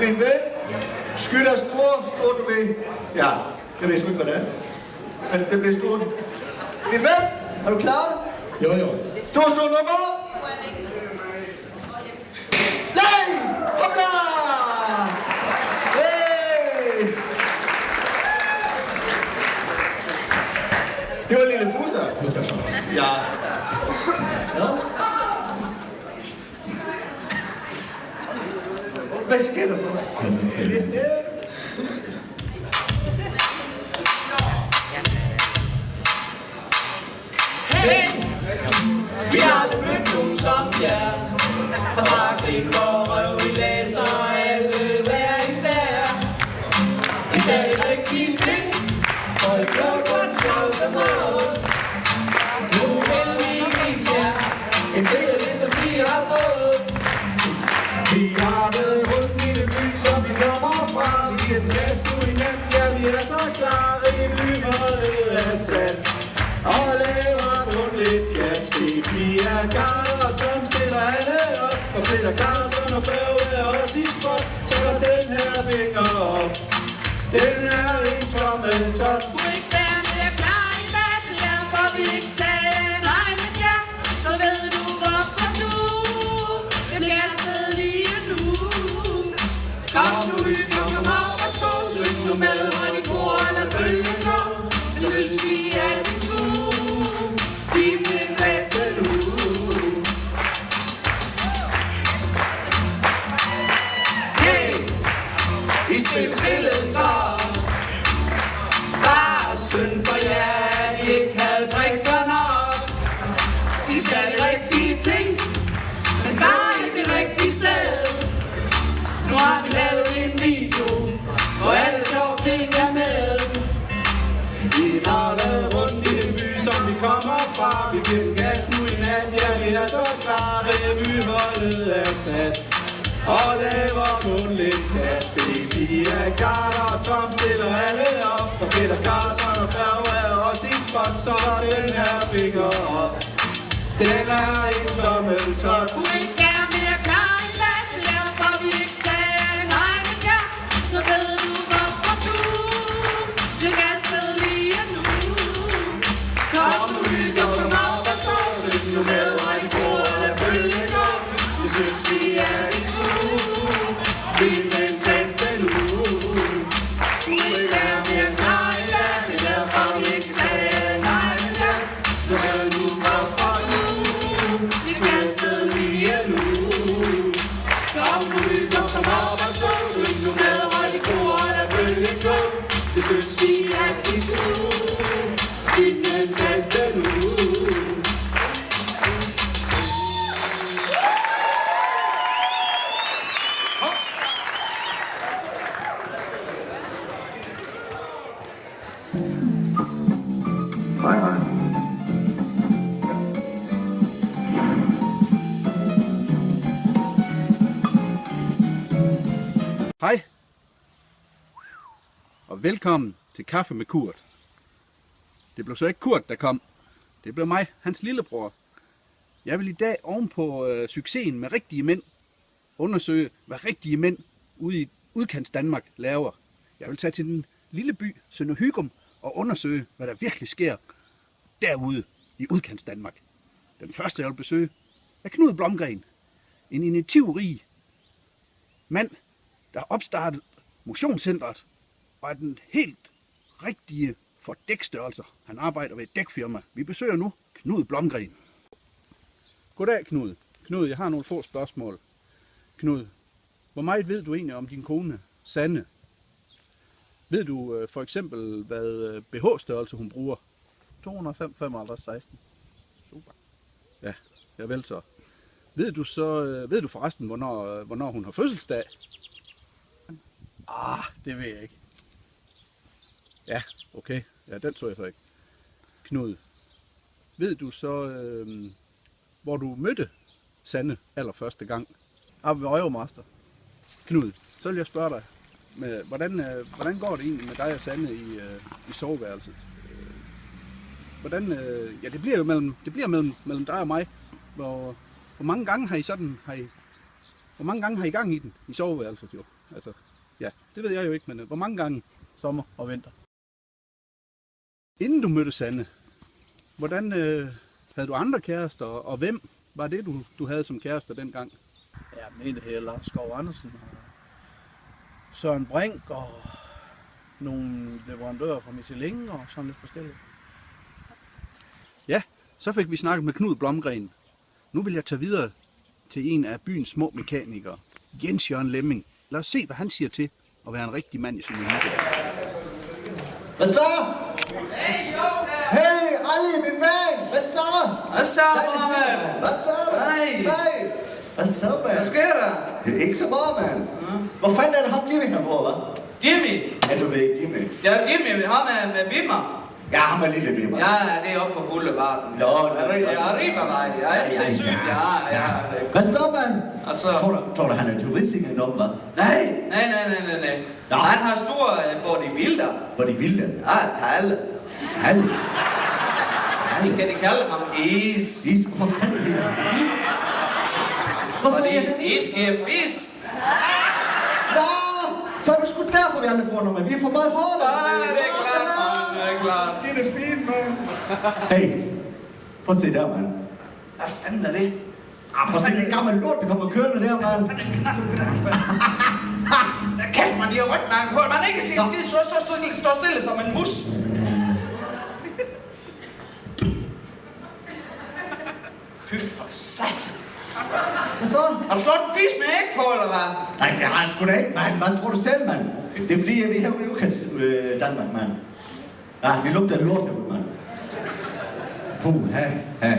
Min ven, skyld er stor, du ved. Ja, jeg ved sgu ikke, hvad det er. Men det bliver stort. Min ven, er du klar? Jo. Stor nummer. Nej! Hopla! Hey! Det var lille Fuser. Ja. Nå? Hvad sker der for dig? Hey! Vi har aldrig mødt nogen som jer. Og bare grine vor røv, vi læser alle hver især. I sagde de rigtige ting, og det blev godt sjovt som råd. Nu vil vi vise jer en del af det, som vi har fået. Vi har været rundt i det by, som vi kommer fra. Vi er plads nu i nat, ja vi er så klare. Byholdet er sat og laver kun lidt gas. Vi er Karl og Tom stiller alle op. Og Peter Carlsen og Børge er også i spot. Så går den her finger op. Den er en tommeltot. Du er ikke være mere klar i dag, derfor vi ikke tage nej med jer. Så ved du hvorfor du bliver gasset lige nu. Kom nu, kom op og stå, syng nu med, og de kor eller bølgen går. Det synes vi er de skulle, vi bliver bedste nu. Hey! Vi spillede godt. Bare synd for jer, at I ikke havde brikker nok. I sagde de rigtige ting, men bare ikke det rigtige sted. Nu har vi lavet en video, hvor alle sjove ting er med. Vi har været rundt i den by, som vi kommer fra. Vi giver den gas nu i nat, ja vi er så klare. Byholdet er sat og laver kun lidt gas. Vi er Karl og Tom stiller alle op. Og Peter Carlsen og Børge er også i spot. Så er den her finger op. Den er en tommeltot. Du er ikke være mere klar i dag, derfor vi ikke tage nej med jer. Så ved du hvorfor du bliver gasset lige nu. Kom nu, kom op og stå, syng nu med, og de kor eller bølgen går. Det synes vi er i skue. Vi er den bedste nu. Du er ikke være mere klar i dag, derfor vi ikke tage nej med jer. Så ved du hvorfor nu. Vi bliver gasset lige nu. Kom nu, kom op og stå, syng nu med, og de kor eller bølgen går. Det synes vi er i skue. Vi er den bedste nu. Hej, og velkommen til Kaffe med Kurt. Det blev så ikke Kurt, der kom. Det blev mig, hans lillebror. Jeg vil i dag ovenpå succesen med rigtige mænd undersøge, hvad rigtige mænd ude i udkants Danmark laver. Jeg vil tage til den lille by Sønder Hygum og undersøge, hvad der virkelig sker derude i udkants Danmark. Den første, jeg vil besøge, er Knud Blomgren. En initiativrig mand, der har opstartet motionscentret og er den helt rigtige for dækstørrelser. Han arbejder ved et dækfirma. Vi besøger nu Knud Blomgren. Goddag Knud. Knud, jeg har nogle få spørgsmål. Knud, hvor meget ved du egentlig om din kone, Sanne? Ved du for eksempel, hvad BH-størrelse hun bruger? 205, 55, 16. Super. Ja, vel så. Ved du forresten, hvornår hun har fødselsdag? Det ved jeg ikke. Ja, okay. Ja, den så jeg så ikke. Knud, ved du så, hvor du mødte Sanne allerførste gang? Oppe ved Euromaster. Knud, så vil jeg spørge dig, hvordan går det egentlig med dig og Sanne i soveværelset? Det bliver jo mellem dig og mig. Hvor mange gange har I Hvor mange gange har I gang i den? I soveværelset jo. Altså, ja, det ved jeg jo ikke, men hvor mange gange? Sommer og vinter. Inden du mødte Sanne, hvordan havde du andre kærester, og hvem var det, du havde som kærester dengang? Ja, den ene her Lars Skov Andersen og Søren Brink og nogle leverandører fra Michelin og sådan lidt forskelligt. Ja, så fik vi snakket med Knud Blomgren. Nu vil jeg tage videre til en af byens små mekanikere, Jens Jørgen Lemming. Lad os se, hvad han siger til at være en rigtig mand i sin hygge. Hvad så? Hey, Ali, min ven! Hvad så? Hvad så, Mohammed? Hvad så, mand? Hej. Hvad så, mand? Hvad sker der? Det er ikke så meget, mand. Hvor fanden er det ham, Jimmy her bor, hva'? Jimmy. Ja, du ved ikke, Jimmy. Ja, Jimmy, ham med Bimmer. Ja, ham er lille bimmer. Ja, det er oppe på Boulevarden. Nå, Arriba-vej. Ja, jeg ser sygt, ja. Hvad så, mand? Altså... Tror du, han er turist ikke om, hva'? Nej. Nå. Han har store bodybuilder. Hvor de vilde? Ja, Palle. Han? Kan de kalde ham Is? Is? Hvorfor fanden er det? Is? Hvorfor Fordi er det Is giver fisk. Nå! Så er det sgu derfor, vi aldrig får nummer. Vi er for meget hårdt. Ja, det er klart, man. Det er klart. Skin er fint, mand. Hey, prøv at se der, mand. Hvad fanden er det? Prøv at se det gamle lort, der kommer kørende der, mand. Hvad fanden er det? Kæft, man, de har rygmærken på. Man ikke se en skid. Stå stille som en mus. Fy for satan. Hvad så? Har du slået en fisk med æg på, eller hvad? Nej, det har han sgu da ikke, mand. Hvad tror du selv, mand? Det er fordi, vi er herude i udkants Danmark, mand. Ja, vi lugter af lort herude, mand. Ha.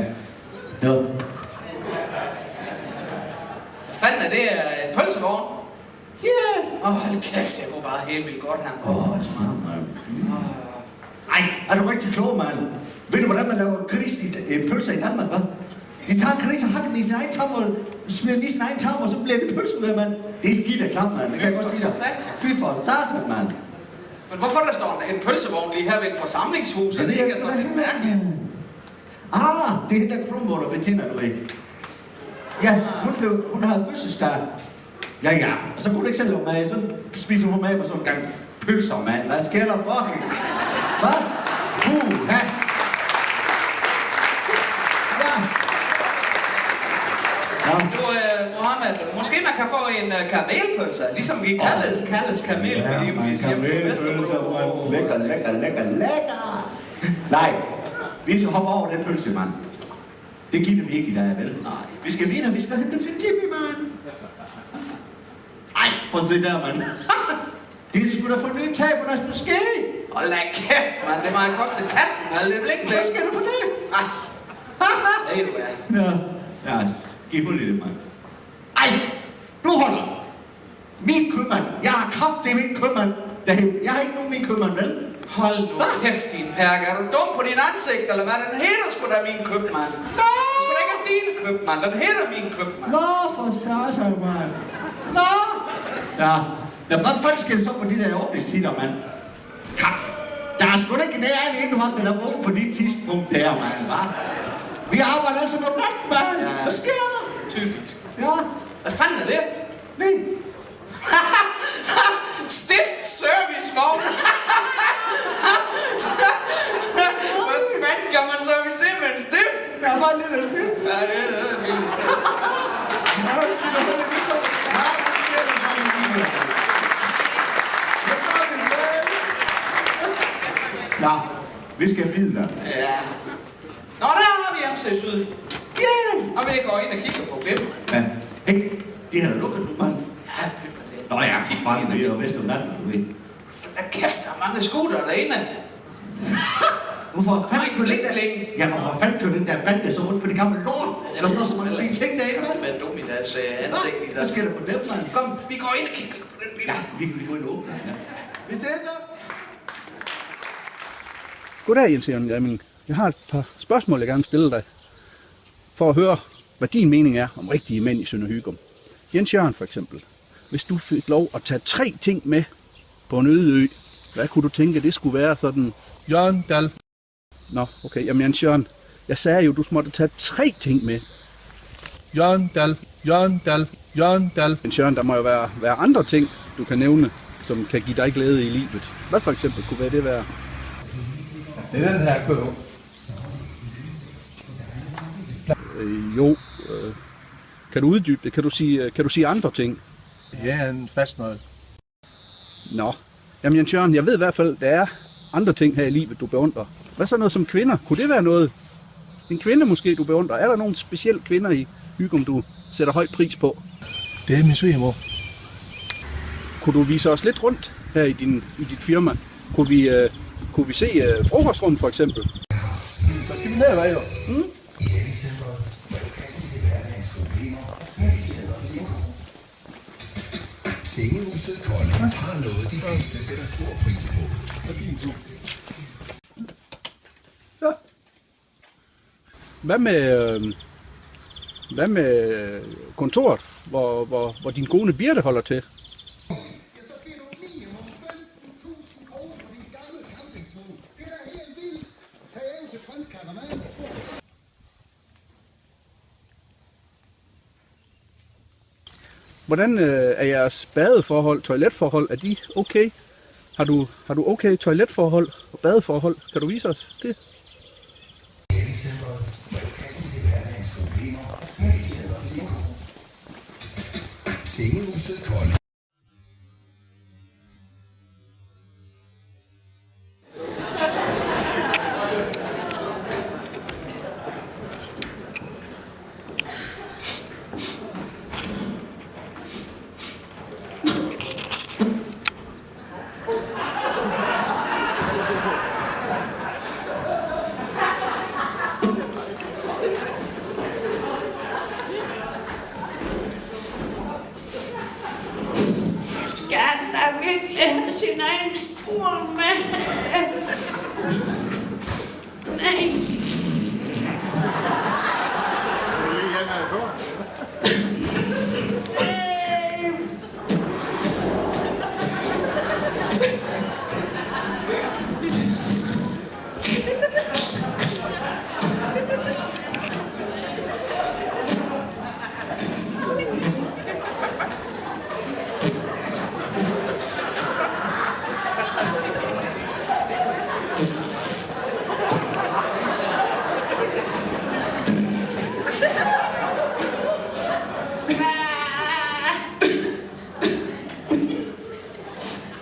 Nå. Hvad fanden er det? En pølsevogn? Yeah. Hold kæft, det går bare helt vildt godt her. Smart, mand. Ej, er du rigtig klog, mand? Ved du, hvordan man laver gris i pølser i Danmark, hva'? De tager gris og hakker den i sin egen tam og smider den i sin egen tam, og så bliver det pølse med, mand. Det er skidt af klam, mand. Det kan jeg godt sige dig. Fy for satan, mand. Men hvorfor der står en pølsevogn lige her ved et forsamlingshus? Er det ikke sådan lidt mærkeligt? Det er hende der krummål, der betjener, du ved. Ja, hun har fødselsdag. Ja, og så kunne du ikke selv lave mad, så spiser hun mad på sådan en gang pølser, mand. Hvad sker der for hende? Hvad? Ja. Du, Mohammed, måske man kan få en kamelpølse, ligesom vi kaldes kamel. Ja, man kamelpølser, mand. Lækker. Nej, vi skal hoppe over den pølse, mand. Det giver vi ikke i dag, vel? Nej. Vi skal videre, vi skal hente til Jimmy, mand. Ej, prøv at se der, mand. Det er sgu da for nyt tag på deres måske. Og lad kæft, mand. Det må have kostet kassen, alt det blik. Hvad skal du for det? Det er du være. Ja, giv mig lidt, mand. Ej, nu holder. Min købmand. Jeg har kraft, det er min købmand. Jeg har ikke nogen min købmand, vel? Hold nu kæft, din perk. Er du dum på din ansigt, eller hvad? Den hedder sgu da min købmand. Nå! Det sgu da ikke din købmand. Den hedder min købmand. Nå, for satan, mand. Nå! Ja, hvad fanden skal det så for de der åbningstider, mand? Der er sgu da ikke nær en indhold, der er vågen på dit tidspunkt der, mand, hva'? Vi arbejder altså om natten, mand. Ja. Hvad sker der? Typisk. Ja. Hvad fanden er det? Nej. Stift servicevogn. Hvad fanden kan man servicere med en stift? Jeg har bare en lille stift. Ja, det er vildt. Ja, det skal du holde lidt på. Ja, det sker der for en lille. Nå, vi skal videre. Ja. Nå, der har vi MC Syd. Yeah! Og vi går ind og kigger på dem. Ja, hey, de har da lukket nu, mand. Ja, køber det. Nå ja, for fanden, det er jo vest om natten, du ved. Der kæft, der er mange scooter derinde. Hvorfor fanden kunne den der... Bling. Ja, hvorfor fanden kunne den der bande så rundt på det gamle lort? Der står så mange fine ting derinde, Det mand. er dum i deres ansigt. I Hvad deres... sker der for dem, mand? Kom, vi går ind og kigger på den bil. Ja, vi går ind og åbner. Ja. Vi ses så. Goddag, Jens Jørgen Lemming. Jeg har et par spørgsmål, jeg gerne vil stille dig, for at høre, hvad din mening er om rigtige mænd i Sønder Hygum. Jens Jørgen for eksempel. Hvis du fik lov at tage 3 ting med på en øde ø, hvad kunne du tænke, det skulle være sådan? Jørgen Dahl. Nå, okay. Jamen Jens Jørgen, jeg sagde jo, du måtte tage 3 ting med. Jørgen Dahl. Men Jørgen, der må jo være andre ting, du kan nævne, som kan give dig glæde i livet. Hvad for eksempel kunne det være? Det er den her køb. Kan du uddybe det? Kan du sige andre ting? Ja, en fastnøgle. Nå. Jamen Jens Jørgen, jeg ved i hvert fald, der er andre ting her i livet, du beundrer. Hvad så noget som kvinder? Kunne det være noget? En kvinde måske, du beundrer? Er der nogle specielle kvinder i Hygum, du sætter høj pris på? Det er min svigermor. Kunne du vise os lidt rundt her i dit firma? Kunne vi se frokostrummet for eksempel? Så skal vi ned, hvad jo? Sengehuset Kolding har noget, de fleste sætter stor pris på. Så. Hvad med kontoret, hvor din kone Birte holder til? Hvordan er jeres badeforhold, toiletforhold, er de okay? Har du okay toiletforhold og badeforhold? Kan du vise os det? Sengehuset Kolding. Sin egen stol med. Nej.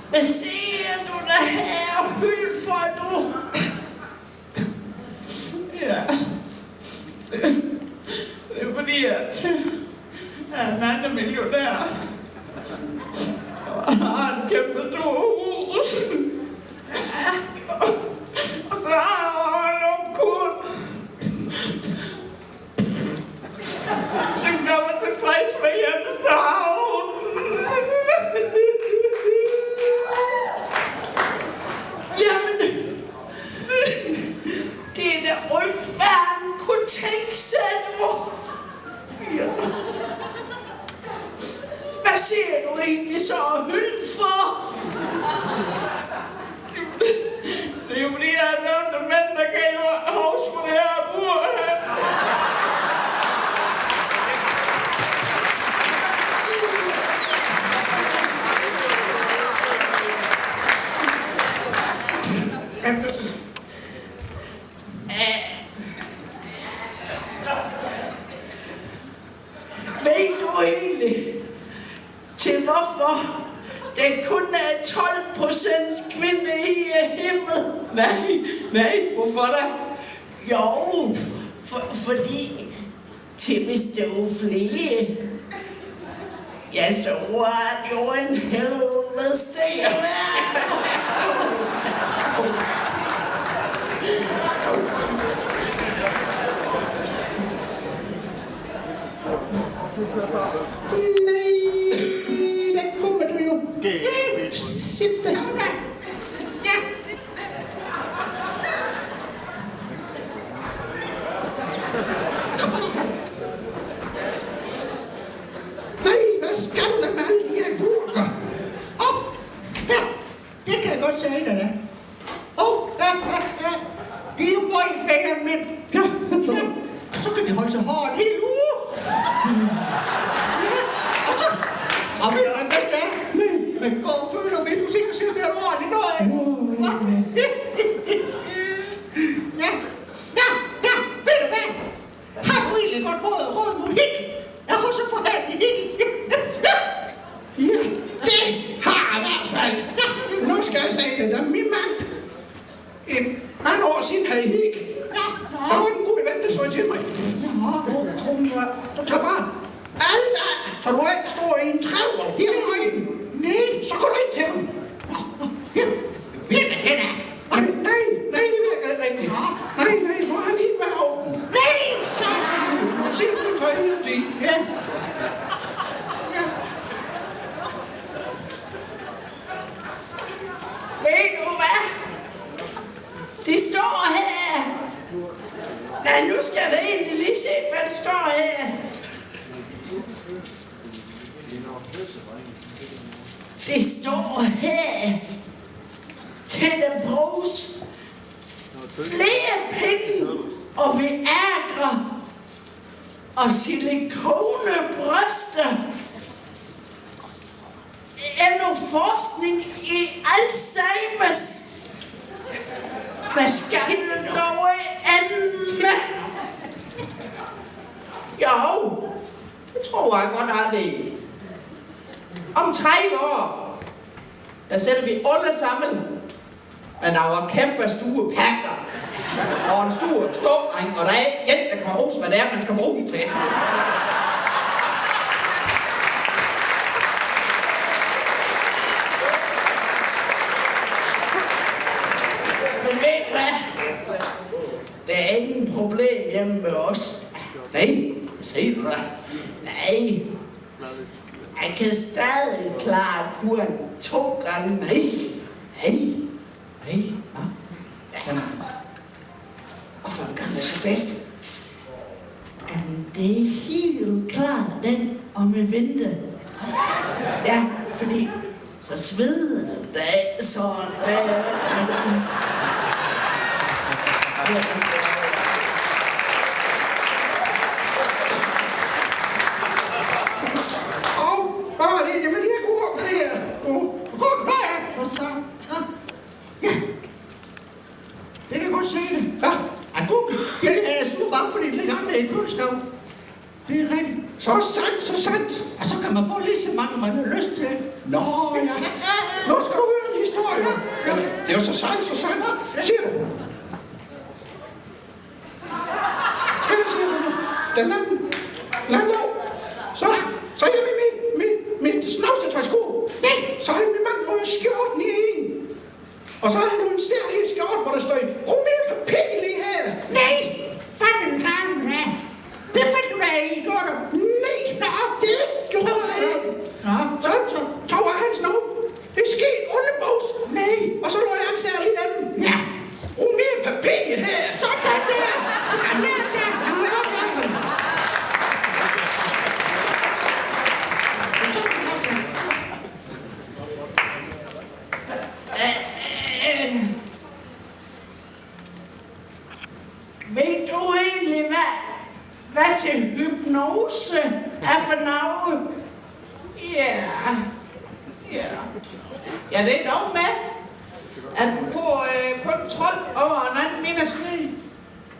Hvad siger du der her, hyld for du? Ja, det er fordi, at jeg er en anden millionær. Og har en kæmpe stor hus. Og så har jeg en ung kone, som kommer tilfreds med hjemmeste havn. Jamen, det er da alt, verden kunne tænke sig, du. Ja. Hvad ser du egentlig så hylden for? Det er jo fordi, jeg har nævnt af mænd, der kan jo huske på det her bord her. Ved du egentlig, til hvorfor det kun er 12% kvinde i himmel? Nej, hvorfor da? Jo, fordi til hvis det var flere, ja, så var det jo en helvede sted at være. Nej, der kommer du jo. Sæt dig. Yes. Kom så. Nej, hvad skal der med alle de her gurker? Her, det kan jeg godt sige dig da. De er jo meget bedre, men så kan de holde sig hårdt hele uge. skal jeg sige det, da min mand mange år siden havde hik. Der var en god ven, der så til mig. Så tag bare alt af, så du ikke står i en trævl hele vejen. Nej, så går du ind til ham. Ja, virker det da? Nej, det virker ikke rigtigt. Nej, hvor han ikke var åben. Nej, så se du tøj i. Ja. Ved du hvad? De står her. Nej, nu skal jeg da egentlig lige se, hvad der står her. Det står her. Til den bruges flere penge og Viagra og silikonebryster endnu forskning i Alzheimer's. Hvad skal det dog ende? Jo, det tror jeg godt, at det om 3 år, der sætter vi alle sammen med nogle kæmpe store pakker og en stor ståring, og der er en, der kan huske, hvad det er, man skal bruge den til. Men ved du hvad? Der er ingen problem hjemme med os. Nej, se du da. Nej. Jeg kan stadig klare kuren 2 gange. Nej. Nå. Ja. Og for en gang er så bedst. Jamen, det er helt klart den om en vinter. Ja, fordi så sveder det af sådan der. Bare det, jamen lige gå op der. Gå op der. Og så, ja. Det kan jeg godt se det. Ja, er god. Det er super bare, fordi det ligger andre i køleskab. Det er rigtigt. Så sandt. Og så kan man få lige så mange, man har lyst til. Nå, ja. Nu skal du høre en historie. Ja, det er jo så sandt. Siger du? Hvad siger du? Den anden. Så er jeg med mit snavsetøjsko. Nej, så har min mand røget skjorten i en. Og så har han en særlig skjort, hvor der står Romeo Papil i her. Nej, fanden gammel. Det fandt du da i, gjorde du? Nej, det gjorde jeg ikke. Så tog jeg hans nu. Det skete underbogs. Nej. Og så lå jeg en særlig den. Ja, Romeo Papil her. Sådan der. Ved du egentlig, hvad til hypnose er for noget? Ja, det er nok med, at du får kontrol over en anden mindeskrig.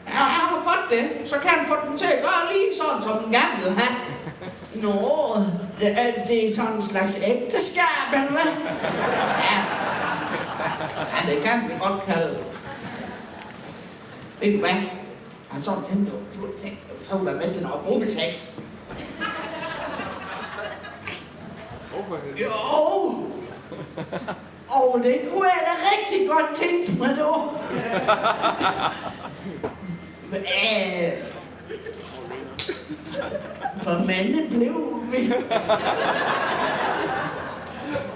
Ja, har du fået det, så kan du få den til at gøre lige sådan, som den gerne vil have. Nå, det er sådan en slags ægteskab, eller hvad? Ja, det kan vi godt kalde. Ved du hvad? Han så tænkte, du kan være med til noget gruppesex. Jo. Det kunne jeg da rigtig godt tænke mig dog. Hvor mange blev vi?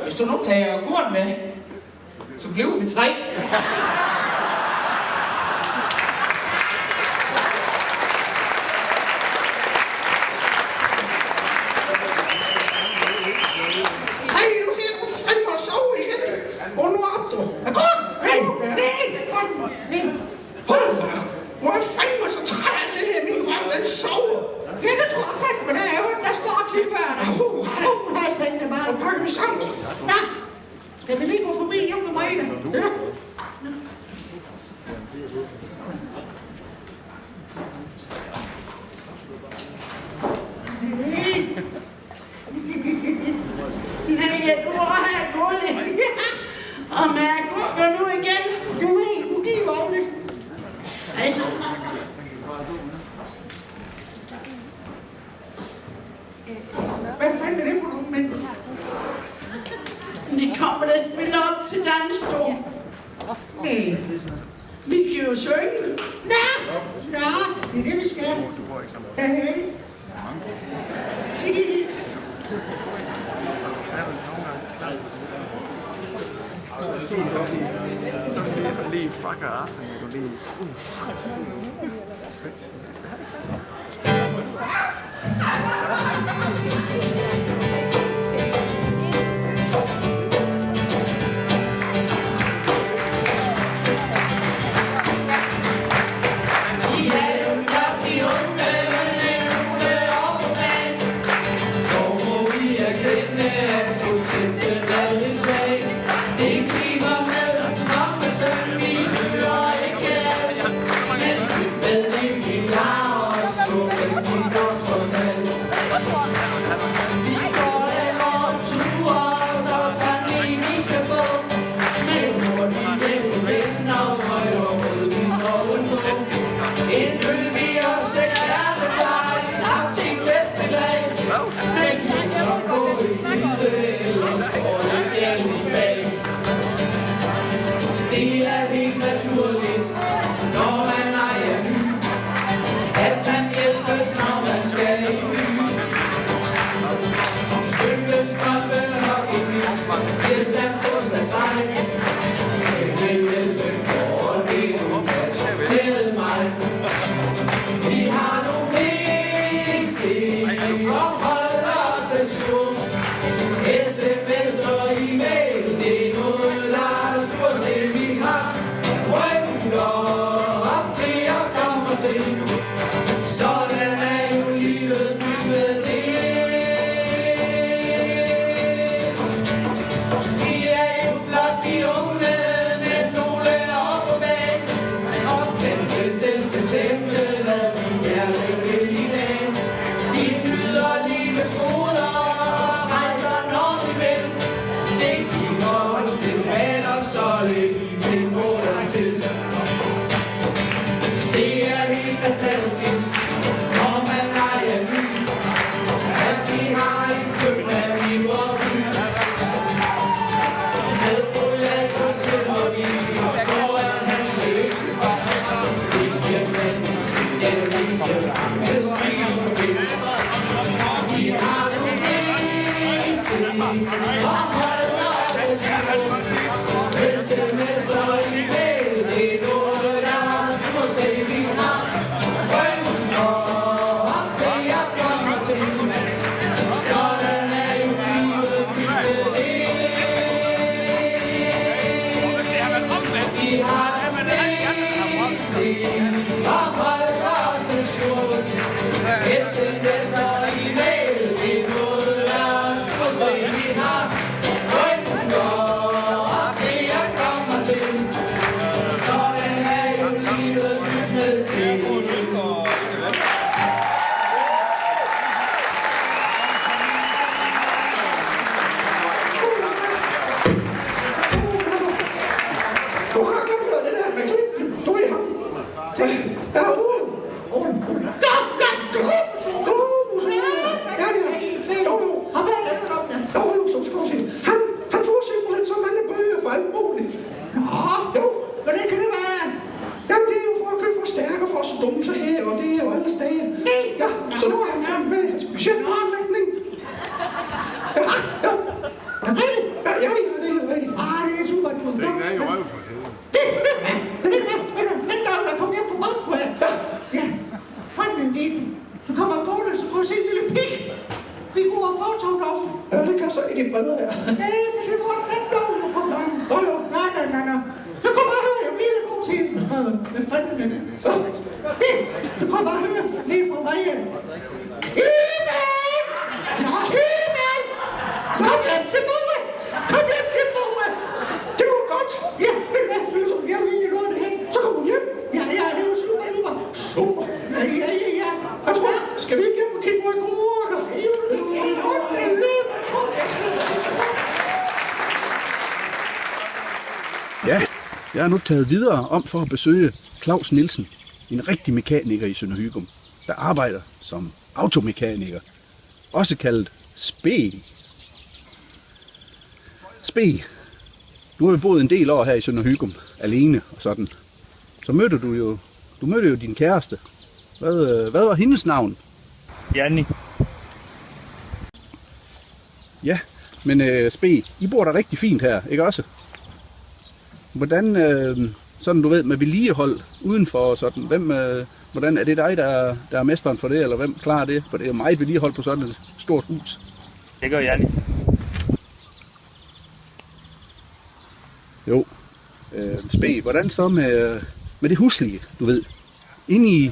Hvis du nu tager kurt med, så blev vi 3. Skal vi lige gå forbi hjemme med mig? Ja. Nej, du har gulvet. Og mærker nu igen. Du giver aldrig. Altså. Hvad fanden er det for nogle mænd? Vi kommer der spille op til dansdom. Nej. Vi skal jo synge. Nå, det er det, vi skal. Hey. Sådan lige fucker aften, du lige... Ja, jeg er nu taget videre om for at besøge Claus Nielsen, en rigtig mekaniker i Sønder Hygum, der arbejder som automekaniker, også kaldet Speg. Speg, du har jo boet en del år her i Sønder Hygum, alene og sådan. Så mødte du jo din kæreste. Hvad var hendes navn? Janni. Ja, men Speg, I bor der rigtig fint her, ikke også? Hvordan, sådan du ved, med vedligehold udenfor og sådan, hvordan er det dig, der er mesteren for det, eller hvem klarer det? For det er jo meget vedligehold på sådan et stort hus. Det gør Janni. Jo, Speg, hvordan så med det huslige, du ved, inde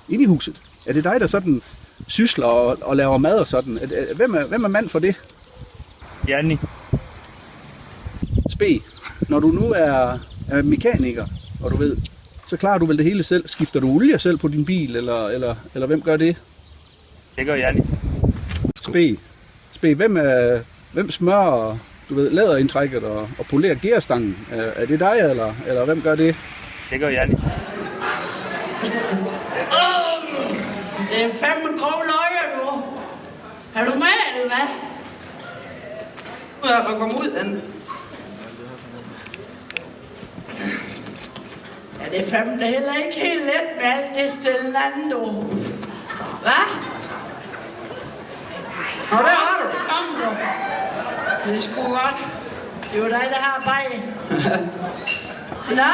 i huset? Er det dig, der sådan sysler og laver mad og sådan? Hvem er mand for det? Janni. Speg, når du nu er mekaniker, og du ved, så klarer du vel det hele selv. Skifter du olie selv på din bil, eller hvem gør det? Det gør Janni. Speg, hvem smører, du ved, læderindtrækket og polerer gearstangen? Er det dig, eller hvem gør det? Det gør Janni. Det er fandme grove løjer, du. Er du med, eller hvad? Nu er jeg kommet ud, Anne. Ja, det er fandme da heller ikke helt let med alt det stille land, du. Hvad? Nå, der var du. Kom, du. Det er sgu godt. Det er jo dig, der har bag. Nå?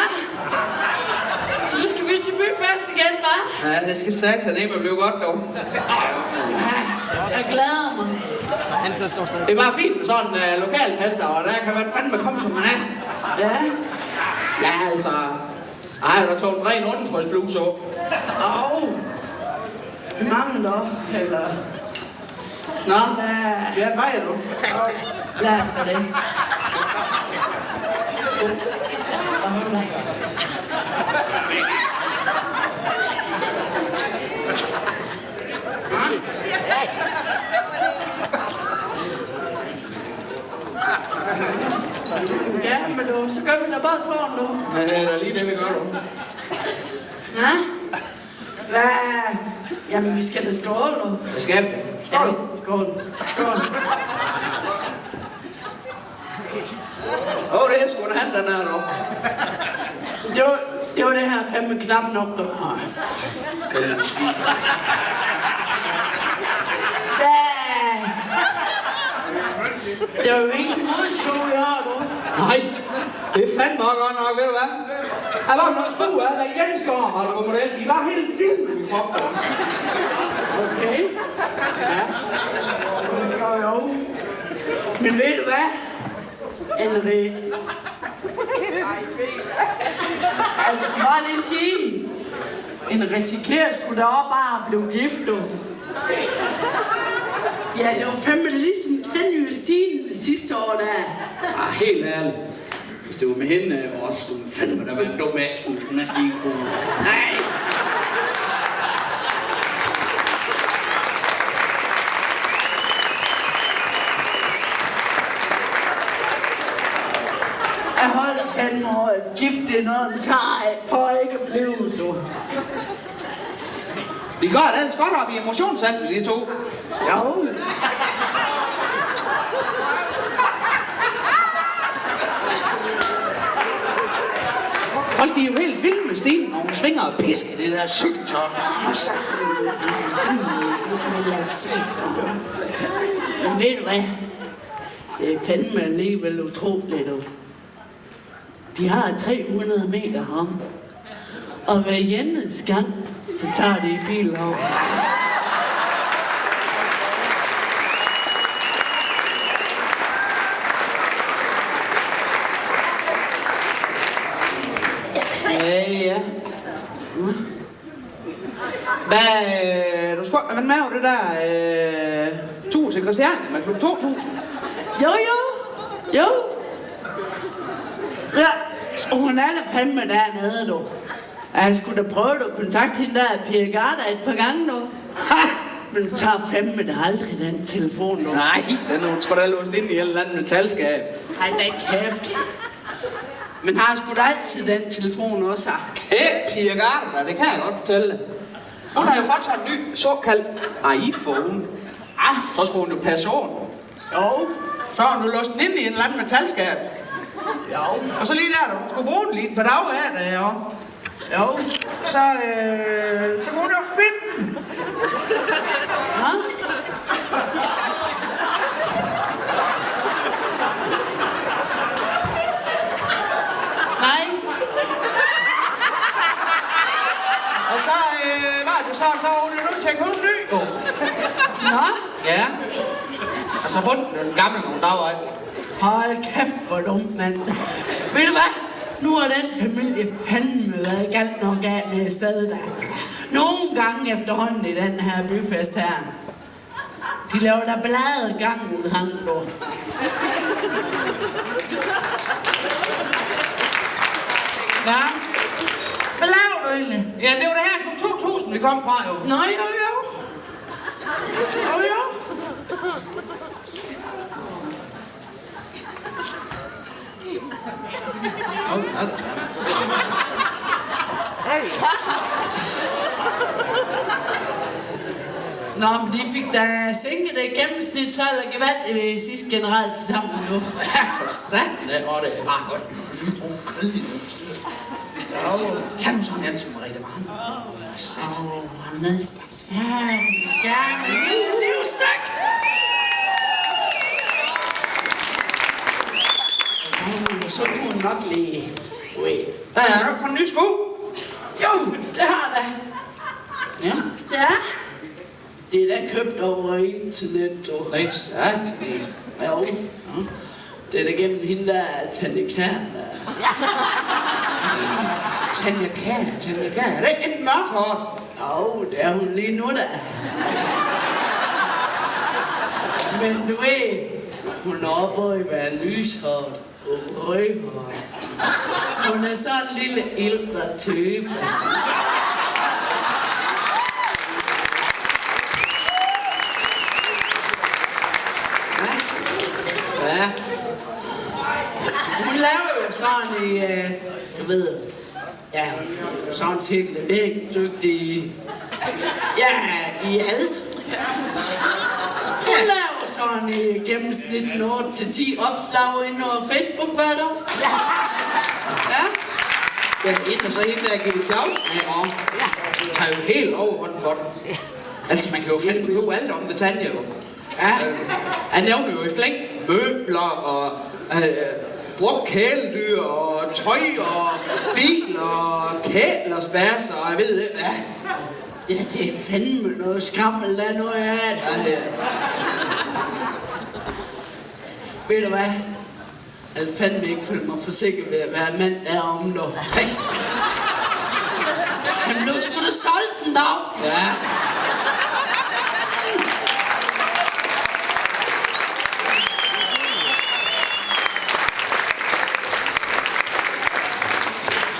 Nu skal vi til byfest igen, hva'? Ja, det skal sataneme blive godt, dog. Jeg glæder mig. Det er bare fint med sådan en lokalfester, og der kan man fandme komme, som man er. Ja? Ja, altså... Ej, der tog en ren rundetrøjsbluse op. Mange dog, eller... Nå, hvad vejer du? Lad os da det. Ja, men du, så gør vi da bare sådan, du. Ja, det er lige det, vi gør, du. Ja? Hvad? Jamen, vi skal da skåle, du. Det skal vi. Skål. Skål. Skål. Det er sgu da han, den her, du. Det var det her fandme knap nok, du. Det var jo ingen modshow, jeg har, du. Nej, det er fandme godt nok, ved du hvad? Jeg var noget skue af, hvad Jens står og holder på model. De var helt vilde med min krop. Okay. Ja. Jo. Men ved du hvad? Henrik. Jeg skal bare lige sige, en risikerer skulle da også bare blive gift, du. Ja, det var fandme ligesom Kenny og Stine det sidste år, der. Helt ærligt. Hvis det var med hende, også du fandme, der var en dum aksen, sådan at de kunne... Nej. Jeg holder fandme over at gift det noget, den tager af, for ikke at blive, du. De går ellers godt op i emotionssandet, de to. Jo. Folk, de er jo helt vilde med Stine, når hun svinger og pisker det der cykeltop. Men ved du hvad? Det er fandme alligevel utroligt, du. De har 300 meter ham. Og hver eneste gang, så tager de i bilen over. Ja. Hvad, du skal med over det der tur til Christian med klub 2000? Jo. Ja, hun er da fandme dernede, du. Jeg skulle da prøve at kontakte hende der Pia Garda et par gange nu. Men du tager fandme da aldrig den telefon nu. Nej, den er sgu da låst ind i et eller andet metalskab. Ej, da kæft. Men har sgu da altid den telefon også? Pia Garter, det kan jeg godt fortælle dig. Hun har jo fået sig en ny såkaldt iPhone. Så skulle hun jo passe over. Jo. Så har hun jo låst den ind i en eller anden metalskab. Jo. Og så lige der, hun skulle bruge den lige et par dage af det, Jo. så kunne hun jo finde den. Nej. Og så var det så var hun jo nødt til at købe en ny. Nå? Ja. Altså på den gamle nogle dage af. Hold kæft, hvor dumt, mand. Ved du hvad? Nu har den familie fandme været galt nok af med stadig der. Nogle gange efterhånden i den her byfest her. De laver der bladet gang ud gang, du. Ja. Hvad laver du egentlig? Ja, det var det her 2000, vi kom fra jo. Nå, jo. Nå, men de fik da sænket det gennemsnitsalder gevaldigt ved sidste generalforsamling nu. Ja, for sandt, det var det bare godt. Tag nu sådan en som Merete Varme. Satan. Han er satan gerne lille livsstyk. Så kunne hun nok lige... Wait. Hvad har du for en ny sko? Jo, det har jeg. Ja. Ja. Det er da købt over internet, du. Nej, satan. Jo. Det er da gennem hende, der er Tanja Kjær. Tanja Kjær. Er det ikke en mørkhård? Jo, det er hun lige nu, da. Men du ved, hun er oppe i at være lyshård og røghård. Hun er sådan en lille ældre type. Ja. Hun laver jo sådan i, du ved, ja, sådan set vægdygtig, ja, i alt. Hun laver sådan i gennemsnit 8-10 opslag ind over Facebook hver dag. Ja. Ja, ind og så hende der Gitte Clausen her, og tager jo helt over hånden for den. Altså, man kan jo fandme købe alt om ved Tanja jo. Ja. Han nævner jo i flæng møbler og brugt kæledyr og tøj og bil og kælersbasser og jeg ved ikke hvad. Ja, det er fandme noget skammel, der nu er. Ja, det er. Ved du hvad? Jeg havde fandme ikke følt mig forsikret ved at være mand derom nu. Han blev sgu da solgt en dag. Ja.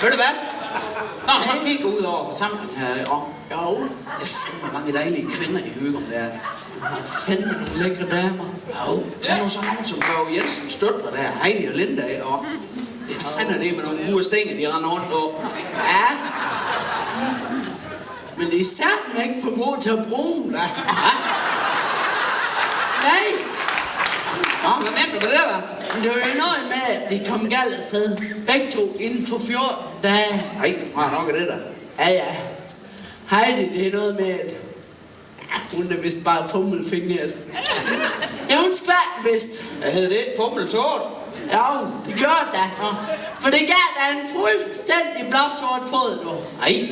Ved du hvad? Når man så kigger ud over forsamlingen her i år. Jo. Det er fandme mange dejlige kvinder i Hygum der. Fandme nogle lækre damer. Jo, tag nu så nogen som Børge Jensen Støtter der, Heidi og Linda og det er fandme det med nogle gode stænger, de render rundt på. Ja. Men det er særligt ikke for gode til at bruge dem, da. Nej. Nå, hvad mener du med det der? Det var jo noget med, at de kom galt afsted. Begge to inden for 14 dage. Nej, har nok af det der. Ja. Heidi, det er noget med, at hun er vist bare fummelfingret. Ja, hun skvært vist. Hvad hedder det? Fummeltårt? Jo, det gjorde det da. For det gav da en fuldstændig blåsort fod, du. Nej.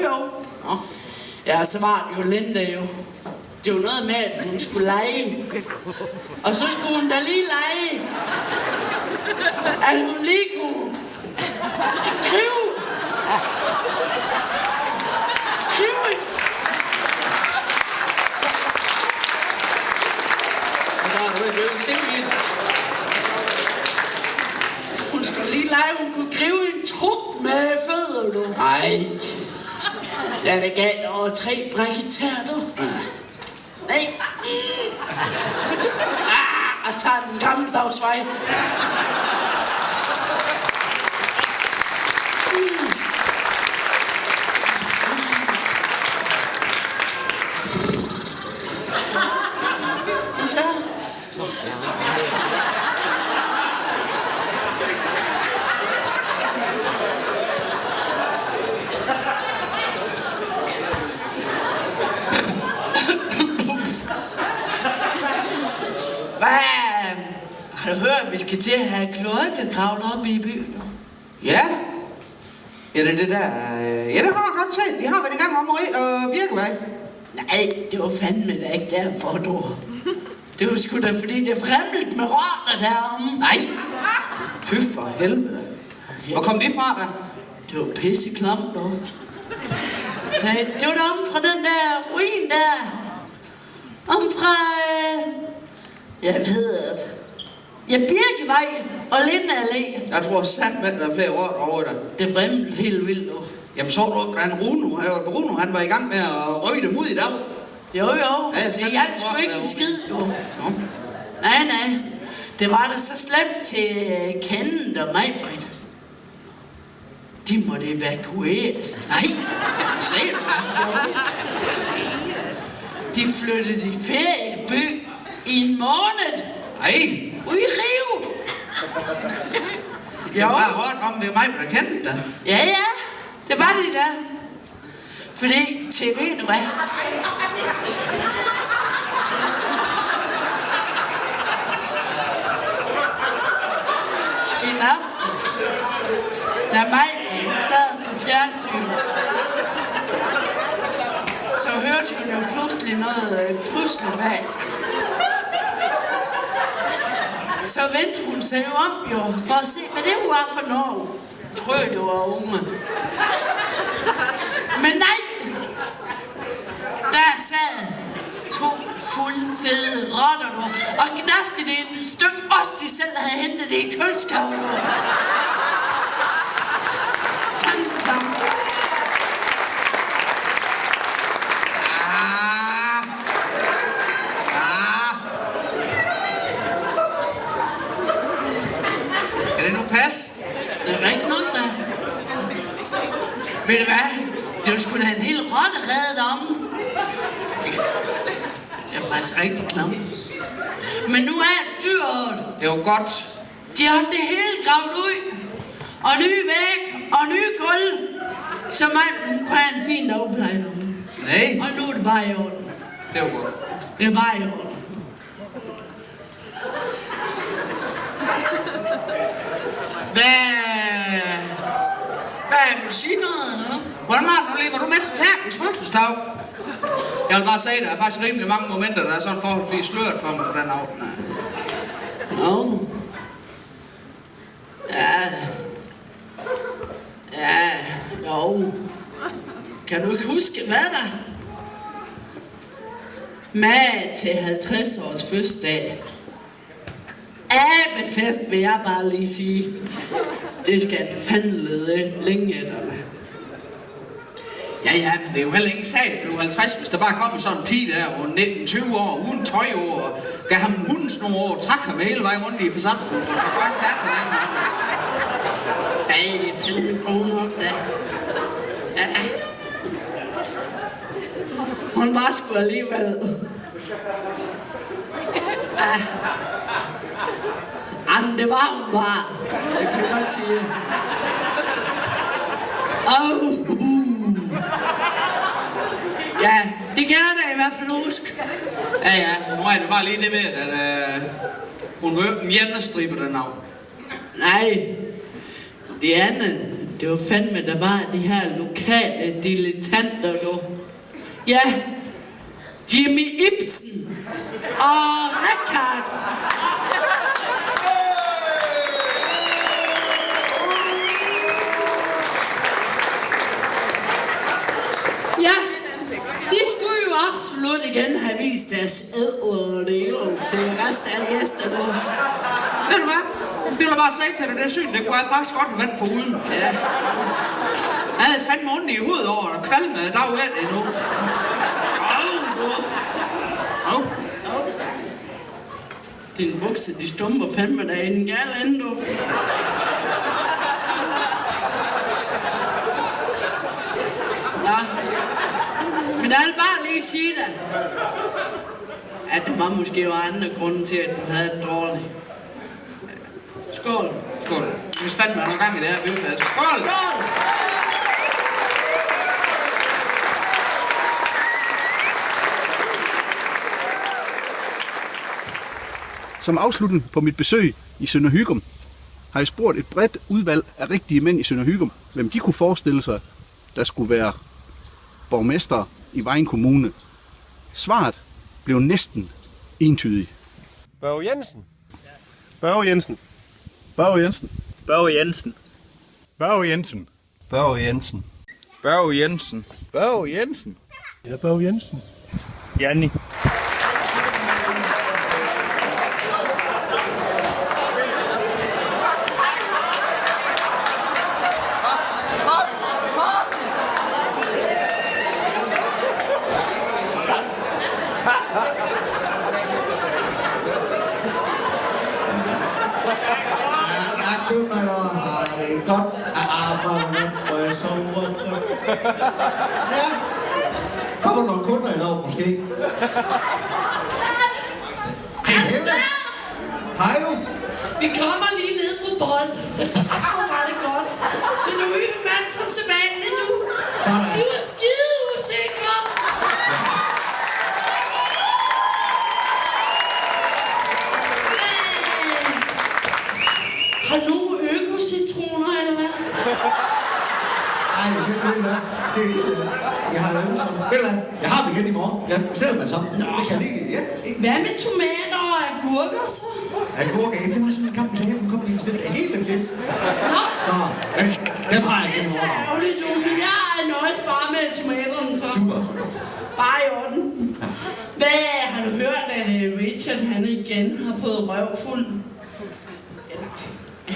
Jo. Ja, så var det jo Linda jo. Det var noget med, at hun skulle lege. Og så skulle hun da lige lege. At hun lige kunne krive. Og så har du ikke en stiv i den. Hun skulle lige lege, hun kunne gribe en trup med fødder, du. Nej. Ja, det gav over 3 brækket tær, du. Nej. Og tager den gammeldags vej. hørt, vi skal til at have kloakegravet op i byen. Ja. Ja, det der... Ja, det har jeg godt set. De har været i gang om Birkevej. Nej, det var fandme da ikke derfor, du. Det var sgu da fordi, det fremlede med rotter deromme. Nej. Fy for helvede. Hvor kom det fra, da? Det var pisseklamt, du. Det var deromme fra den der ruin der. Om fra... Jeg ved det. Ja, Birkevej og Linde Allé. Jeg tror sat med, der er flere rotter over der. Det fremlede helt vildt, du. Jamen så du, hvordan Bruno, han var i gang med at røge dem ud i dag. Jo, Ja, det hjalp sgu ikke en skid, du. Nej. Det var da så slemt til Kenneth og Majbrit. De måtte evakueres. Nej, se du De flyttede i ferieby i en måned. Nej. Ude i Rio. Det var hårdt om ved mig, der kendte dig. Ja, det var det der. Fordi, ved du hvad? En aften, da mig sad til fjernsyn, så hørte hun jo pludselig noget pusle bag sig. Så vendte hun sig jo om jo, for at se, hvad det var for noget. Tror jeg, det var unge. Men nej! Der sad to fuldfede rotter, du, og knaskede et stykke ost, de selv havde hentet det i køleskabet. Fanden klam. Er det nu pas? Det er rigtig nok, da. Ved du hvad? Det var sgu da en hel rotte reddet om. Det er faktisk rigtig klam. Men nu er et styr over det. Det var godt. De har det hele gravet ud. Og nye væg og nye gulv. Så mig kunne have en fin dagpleje nu. Nej. Og nu er det bare i orden. Det var godt. Det er bare i orden. Hvad er det for sige noget, eller? Hvordan var det nu lige? Var du med til Terkens fødselsdag? Jeg vil bare sige, at der er faktisk rimelig mange momenter, der er sådan forholdsvis sløret for mig for den aften. Jo. Ja, jo. Kan du ikke huske, hvad der? Mad til 50 års fødselsdag. Abefest vil jeg bare lige sige. Det skal fandme længe efter det. Ja, men det er jo heller ingen sag at blive 50, hvis der bare kommer sådan en pige der over 19-20 år, uden tøj over, og gav ham hundens nogle år, trak ham hele vejen rundt i forsamlingen, så skal bare sætte til den her. Ja, det er fandme god nok, da. Ja. Hun var sgu alligevel. Ja. Jamen, det var hun bare. Det kan jeg godt sige. Ja, det kan jeg da i hvert fald huske. Ja, nu er det bare lige det ved, at hun var jo en hjernestribe, den navn. Nej, det andet, det var fandme der bare de her lokale dilettanter, du. Ja, Jimmy Ibsen og Richard. Ja, de skulle jo absolut igen have vist deres ædre til resten af gæsterne. Ved du hvad? Det vil jeg bare sige til dig, det er sygt. Det kunne jeg faktisk godt have vendt foruden. Ja. Jeg havde fandme ondt i hovedet over at kvalme dag af det endnu. Au. Din bukse, de stumper fandme dig i en gal ende, du. Ja. Men der vil bare lige sige dig, at der var måske andre grunde til, at du havde det dårligt. Skål. Skål. Hvis fandme er noget gang i det her bøfast. Skål! Skål! Som afslutning på mit besøg i Sønder Hygum har jeg spurgt et bredt udvalg af rigtige mænd i Sønder Hygum, hvem de kunne forestille sig, der skulle være borgmester i Vejen Kommune. Svaret blev næsten entydig. Børge Jensen. Børge Jensen. Børge Jensen. Børge Jensen. Børge Jensen. Børge Jensen. Børge Jensen. Børge Jensen. Ja, Børge Jensen. Janni. Godt at arbejde hvor jeg sover. Ja. Kommer nogle kunder i dag, måske? Hej du. Vi kommer lige ned på bold. Hvor var det godt. Så nu er vi mand som sædvanligt, du. Sådan. De var skide usikre. Har du nogle økocitroner, eller hvad? Ej, det er ikke. Jeg har lavet sådan. Ved du hvad? Jeg har dem igen i morgen. Jeg bestiller dem sammen. Det kan jeg lige. Ja, ikke? Hvad med tomater og agurker, så? Agurker, det var sådan en kamp, så jeg kom lige bestille det hele pis. Nå, Så, dem har jeg det igen i er så morgen. ærgerligt, du. Men jeg nøjes bare med tomaterne, så. Super. Bare i orden. Hvad har du hørt, at Richard han igen har fået røvfuld? Eller,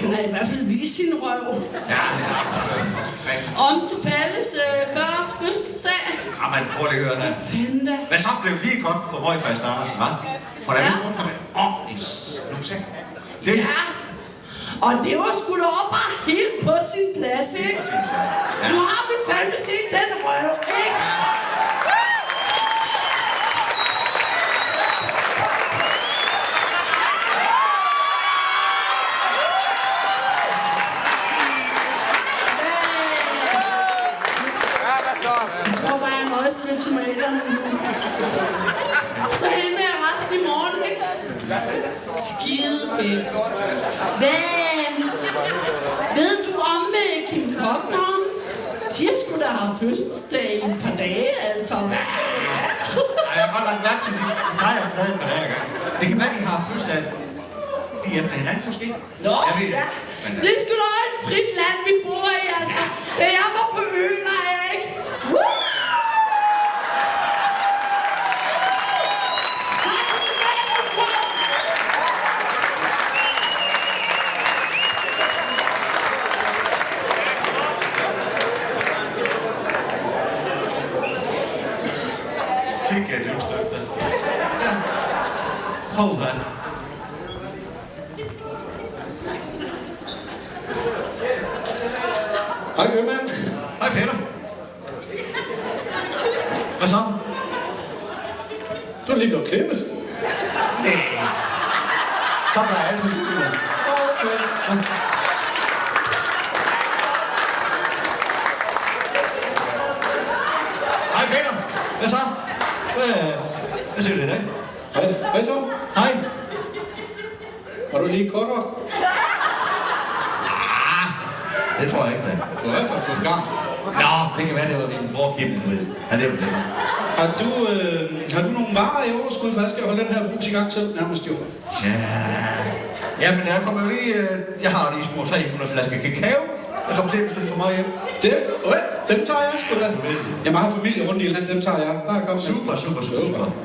han har i hvert fald vist sin røv. Ja. Om til Palles børns fødselsdag. Jamen, prøv lige at høre her. Fanden da. Men så blev det lige godt for Møgfejst Andersen, hva'? Hvordan er det rundt med? Ordentlig snuse. Det Ja. Og det var sgu da også bare helt på sin plads, ikke? Ja. Nu har vi fandme set den røv, ikke? Jeg tror bare, jeg nøjes med tomaterne nu. Så henter jeg resten i morgen, ikke? Skide fedt. Ved du om Kim Cockdown? De har sgu da haft fødselsdag i et par dage, altså. Hvad skal jeg? Ej, jeg har godt lagt mærke til, at de plejer at flade på det her gang. Det kan være, de har fødselsdag lige efter hinanden, måske. Nå, Jeg ved det. ja. Men, Det er sgu da et frit land, vi bor i, altså. Da jeg var på øen, og jeg ikke... Woo! Tak til tomaten, kom! sikke et stykke. Ja. Hold da. Hej købmand. Hej Peter. Hvad så? Du er lige blevet klippet. Nej. Så bliver jeg alt for tid, mand. Okay. Hej Peter. Hvad så? Hvad siger du i dag? Hej. Hej Tom. Hej. Har du lige kortere? Det tror jeg ikke, da. Du er i hvert fald fået gang. Nå, det kan være, det var min bror Kim, du ved. Ja, det var det. Har du nogle varer i overskud, for jeg skal holde den her brus i gang selv nærmest jo. Ja. Jamen, jeg kommer jo lige... Jeg har lige små 300 flasker kakao. Jeg kommer til at bestille for mig hjem. Dem tager jeg sgu da. Jeg har familie rundt i landet, dem tager jeg. Bare kom. Super.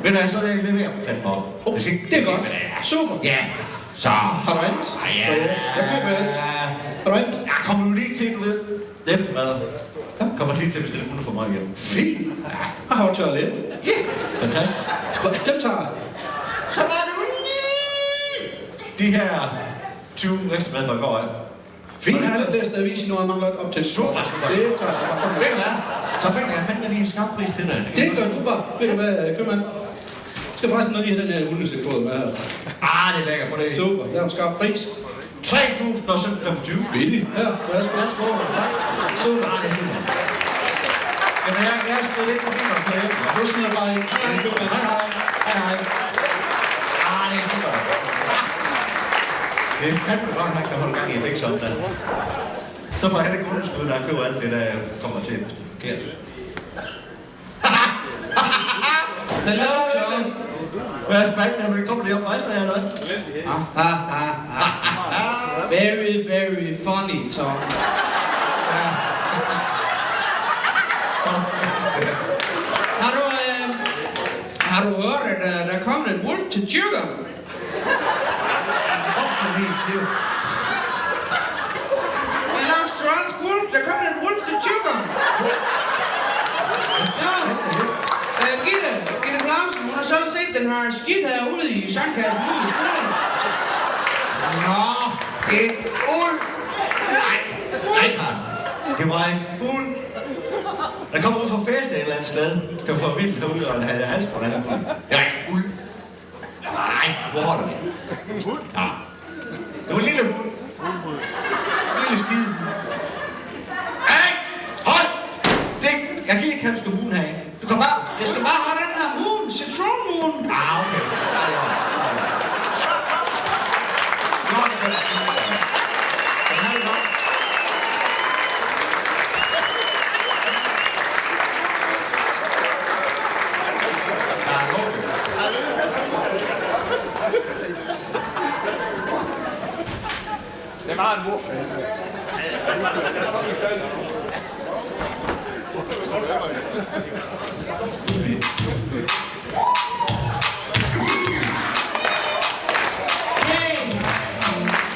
Ved du, så er det leverer på 5 år. Det er godt. Super. Ja. Så... Har du andet? Ja. Jeg køber alt. Har du andet? Jeg kommer nu lige til, du ved. Dem mad. Jeg kommer lige til at bestille 100 for mig hjem. Fint. Jeg har jo toilet. Ja. Fantastisk. Dem tager jeg. Så var det jo lige... De her 20 ekstra mad fra i går, ja. Fint, jeg har læst avisen, når jeg mangler op til. Super. Det tager jeg. Ved du hvad? Så finder jeg fandme lige en skarp pris til dig. Det gør du bare. Ved du hvad, købmand? Jeg skal faktisk lige have den her hundesækfod med her. Det er lækker på det. Super, jeg har en skarp pris. 3.725. Billigt. Ja, værsgo. Tak. Super. Det er super. Jamen, jeg er sgu lidt forbi mig på det. Du smider bare ind. Hej. Det er super. Det er fandme godt, han kan holde gang i begge sådan. Så får han ikke underskud, når han køber alt det, der kommer til, hvis det er forkert. Hvad fanden er du? Kommer det op fra Østrig, eller hvad? Very, very funny, Tom. Har du hørt, at der kom en wolf til Tyrker? Hvorfor er det helt skæv? En australsk wolf, der kom en wolf til Tyrker. Ja. Gitte Clausen, hun har selv set den her skidt herude i sandkassen ude i skolen. Nå, en uld! Nej, det var en uld. Der kommer ud fra fest et eller andet sted. Der får vildt herude og have halsbrand eller noget. Det er ikke uld. Nej, hvor holder vi? Ja. Det var en lille hund. En lille skid. Hey! Hold! Jeg giver ikke hans kommune herinde. Du kan bare... Jeg skal bare have den her moon, citronmoon. Ah, okay. Ja, det er Det var en wolf.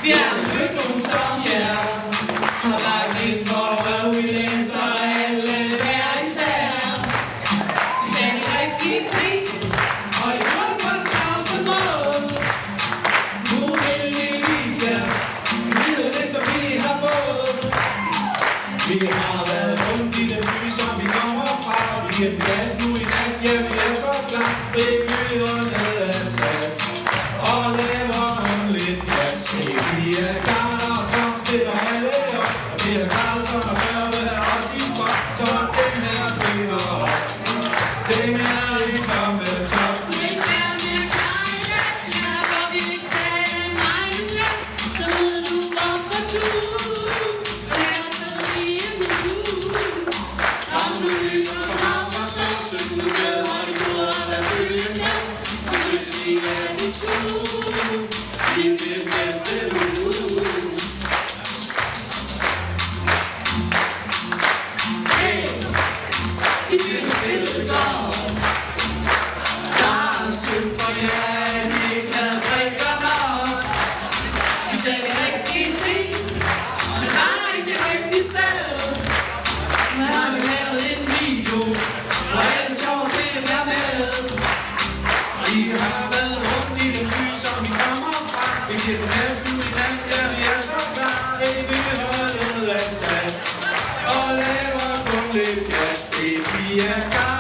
Vi er en bygdom som jer, har lagt ind for, hvad vi læser alle hver især. Vi sagde de rigtige ting, og I gjorde det på den travleste måde. Nu vil vi vise jer, vide det som vi har fået. Vi har været rundt i den by, som vi kommer fra. Vi er plads nu i nat, ja vi er så klar. Det er byerne er sat, og laver lidt plads. Vi er Karl og Tom, spiller alle op. Og vi er Karlsson og Børge og Sisbro. Så den her finger op. Den er i tomme top. Men vær mere klar i dag, ja, for vi ikke sagde nej nu, ja. Så ved du, hvorfor du er så hjemme nu. Og nu lytter havre så, så du ved, hvor det går, og der følger med. Og synes vi er det skud. Vi er det bedste ud. Hey, I spiller spillet godt. Der er synd for jer, I ikke havde brikker nok. I sagde de rigtige ting, men var ikke det rigtige sted. Men har vi lavet en video, hvor alle sjovt vil være med. I har været rundt i den by, som I kommer fra. Vi giver den næsten i nat, ja vi er så klar. Vi holdet er sat, og laver kun lidt gas. Vi er klar.